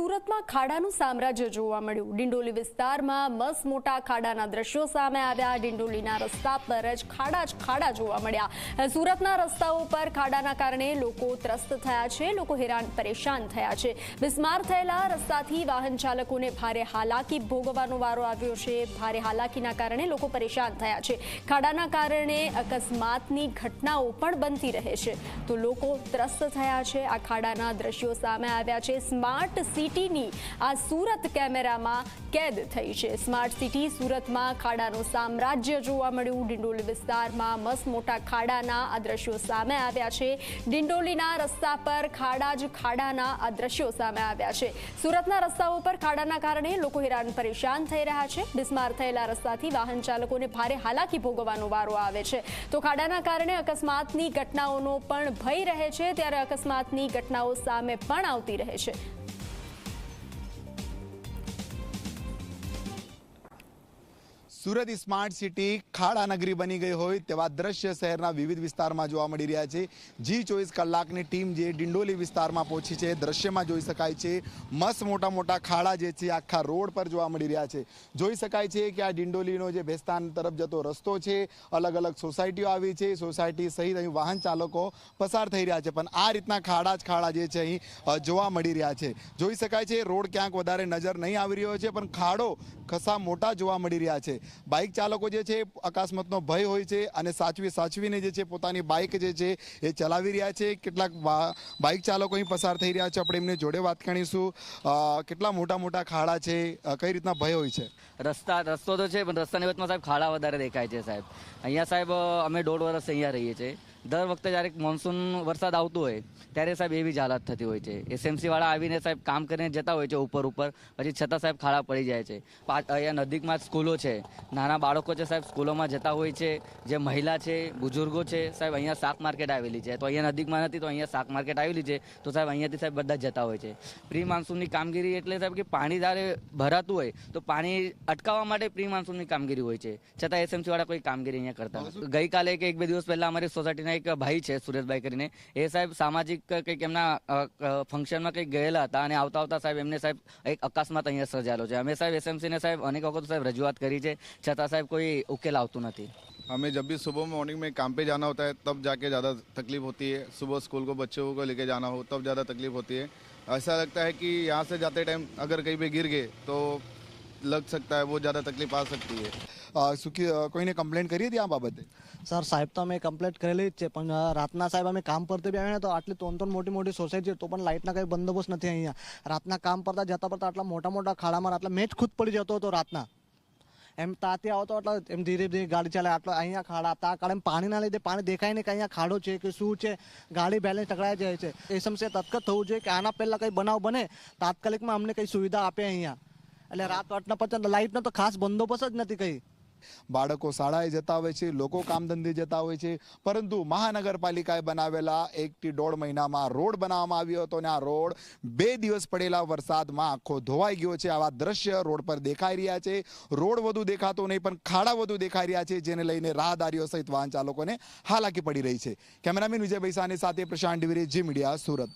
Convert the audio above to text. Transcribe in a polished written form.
સુરતમાં ખાડાનું સામ્રાજ્ય જોવા મળ્યું। ડિંડોલી વિસ્તારમાં મસ્ત મોટા ખાડાના દ્રશ્યો સામે આવ્યા। ડિંડોલીના રસ્તા પર જ ખાડા જોવા મળ્યા। સુરતના રસ્તાઓ પર ખાડાના કારણે લોકો ત્રસ્ત થયા છે, લોકો હેરાન પરેશાન થયા છે। બિસ્માર થયેલા રસ્તાથી વાહન ચાલકોને ભારે હાલાકી ભોગવવાનો વારો આવ્યો છે। ભારે હાલાકીના કારણે લોકો પરેશાન થયા છે। ખાડાના કારણે અકસ્માતની ઘટનાઓ પણ બનતી રહે છે, તો લોકો ત્રસ્ત થયા છે। આ ખાડાના દ્રશ્યો સામે આવ્યા છે। સ્માર્ટ સિટીની આ સુરત કેમેરામાં કેદ થઈ છે। સ્માર્ટ સિટી સુરતમાં ખાડાનું સામ્રાજ્ય જોવા મળ્યું। ડિંડોલી વિસ્તારમાં મસ્ત મોટા ખાડાના આ દ્રશ્યો સામે આવ્યા છે। ડિંડોલીના રસ્તા પર ખાડાના આ દ્રશ્યો સામે આવ્યા છે। સુરતના રસ્તાઓ પર ખાડાના કારણે લોકો હેરાન પરેશાન થઈ રહ્યા છે। બિસ્માર થયેલા રસ્તાથી વાહન ચાલકોને ભારે હાલાકી ભોગવવાનો વારો આવે છે, તો ખાડાના કારણે અકસ્માતની ઘટનાઓનો પણ ભય રહે છે। ત્યારે અકસ્માતની ઘટનાઓ સામે પણ આવતી રહે છે। સુરત સ્માર્ટ સિટી ખાડા નગરી બની ગઈ હોય તેવા દ્રશ્ય શહેરના વિવિધ વિસ્તારમાં જોવા મળી રહ્યા છે। G24 કલાકની ટીમ જે ડિંડોલી વિસ્તારમાં પહોંચી છે, દ્રશ્યમાં જોઈ શકાય છે મસ્ત મોટા ખાડા જે છે આખા રોડ પર જોવા મળી રહ્યા છે। જોઈ શકાય છે કે આ ડિંડોલીનો જે ભેસ્તાન તરફ જતો રસ્તો છે, અલગ અલગ સોસાયટીઓ આવી છે, સોસાયટી સહિત અહીં વાહન ચાલકો પસાર થઈ રહ્યા છે, પણ આ રીતના ખાડા જે છે અહીં જોવા મળી રહ્યા છે। જોઈ શકાય છે રોડ ક્યાંક વધારે નજર નહીં આવી રહ્યો છે, પણ ખાડો ખસા મોટા જોવા મળી રહ્યા છે। બાઇક ચાલકો જે છે અકસ્માતનો ભય હોય છે અને સાચવીને જે છે પોતાની બાઇક જે છે એ ચલાવી રહ્યા છે। કેટલાક બાઇક ચાલકો અહીં પસાર થઈ રહ્યા છે, આપણે એમને જોડે વાત કરીશું। કેટલા મોટા ખાડા છે, કઈ રીતના ભય હોય છે? રસ્તો તો છે, પણ રસ્તાની વચમાં સાહેબ ખાડા વધારે દેખાય છે સાહેબ। અહીંયા સાહેબ અમે 1.5 વર્ષ અહીંયા રહીએ છીએ। દર વખતે જ્યારે મોન્સૂન વરસાદ આવતો હોય ત્યારે સાહેબ એવી જ હાલત થતી હોય છે। એસએમસી વાળા આવીને સાહેબ કામ કરીને જતા હોય છે ઉપર પછી છતાં સાહેબ ખાડા પડી જાય છે। અહીંયા નજીકમાં જ સ્કૂલો છે, નાના બાળકો છે સાહેબ સ્કૂલોમાં જતા હોય છે, જે મહિલા છે, બુઝુર્ગો છે સાહેબ। અહીંયા શાક માર્કેટ આવેલી છે, તો અહીંયા નજીકમાં નથી, તો અહીંયા શાક માર્કેટ આવેલી છે, તો સાહેબ અહીંયાથી સાહેબ બધા જતા હોય છે। પ્રી માન્સૂનની કામગીરી એટલે સાહેબ કે પાણી જ્યારે ભરાતું હોય તો પાણી અટકાવવા માટે પ્રી માન્સૂનની કામગીરી હોય છે, છતાં એસએમસી વાળા કોઈ કામગીરી અહીંયા કરતા નથી। ગઈકાલે કે 1-2 દિવસ પહેલા અમારી સોસાયટીના એક ભાઈ છે સુરેશભાઈ કરીને, એ સાહેબ સામાજિક કંઈક એમના ફંક્શનમાં કંઈક ગયેલા હતા અને આવતા સાહેબ એમને સાહેબ એક અકસ્માત અહીંયા સર્જાયેલો છે। અમે સાહેબ એસએમસીને સાહેબ અનેક વખત સાહેબ રજૂઆત કરી છે, છતાં સાહેબ કોઈ ઉકેલ આવતું નથી। हमें जब भी सुबह मॉर्निंग में काम पे जाना होता है तब जाके ज़्यादा तकलीफ होती है। सुबह स्कूल को बच्चों को लेके जाना हो तब ज़्यादा तकलीफ होती है। ऐसा लगता है कि यहाँ से जाते टाइम अगर कहीं पे गिर गए तो लग सकता है, वो ज़्यादा तकलीफ आ सकती है। કોઈને કમ્પ્લેન્ટ કરી હતી આ બાબતે? સર સાહેબ તો અમે કમ્પ્લેન્ટ કરેલી જ છે, પણ રાતના સાહેબ અમે કામ પરથી બી આવ્યા ને તો આટલી ત્રણ મોટી સોસાયટી તો પણ લાઇટના કંઈ બંદોબસ્ત નથી અહીંયા। રાતના કામ પરતા જતા આટલા મોટા ખાડામાં આટલા મેચ ખુદ પડી જતો હતો રાતના। એમ તાથી આવતો એટલે એમ ધીરે ગાડી ચાલે, આટલો અહીંયા ખાડા તા કાળે પાણીના લીધે પાણી દેખાય નહીં કે અહીંયા ખાડો છે કે શું છે, ગાડી બેલેન્સ ટકરાઈ જાય છે। એ સમસ્યા તત્કાળ થવું જોઈએ કે આના પહેલાં કંઈ બનાવ બને તાત્કાલિકમાં અમને કંઈ સુવિધા આપે અહીંયા। એટલે રાત 8ના પછી લાઇટનો તો ખાસ બંદોબસ્ત જ નથી કંઈ। બાળકો શાળાએ જતા હોય છે, લોકો કામ ધંધે જતા હોય છે, પરંતુ મહાનગરપાલિકાએ બનાવેલા 1 થી 1.5 મહિનામાં રોડ બનાવવામાં આવ્યો હતો અને આ રોડ 2 દિવસ પડેલા વરસાદમાં આખો ધોવાઈ ગયો છે। આવા દ્રશ્ય રોડ પર દેખાઈ રહ્યા છે। રોડ વધુ દેખાતો નહીં, પણ ખાડા વધુ દેખાઈ રહ્યા છે, જેને લઈને રાહદારીઓ સહિત વાહન ચાલકોને હાલાકી પડી રહી છે। કેમેરામેન વિજય બૈસાની સાથે પ્રશાંત દિવેરી, જી મીડિયા, સુરત।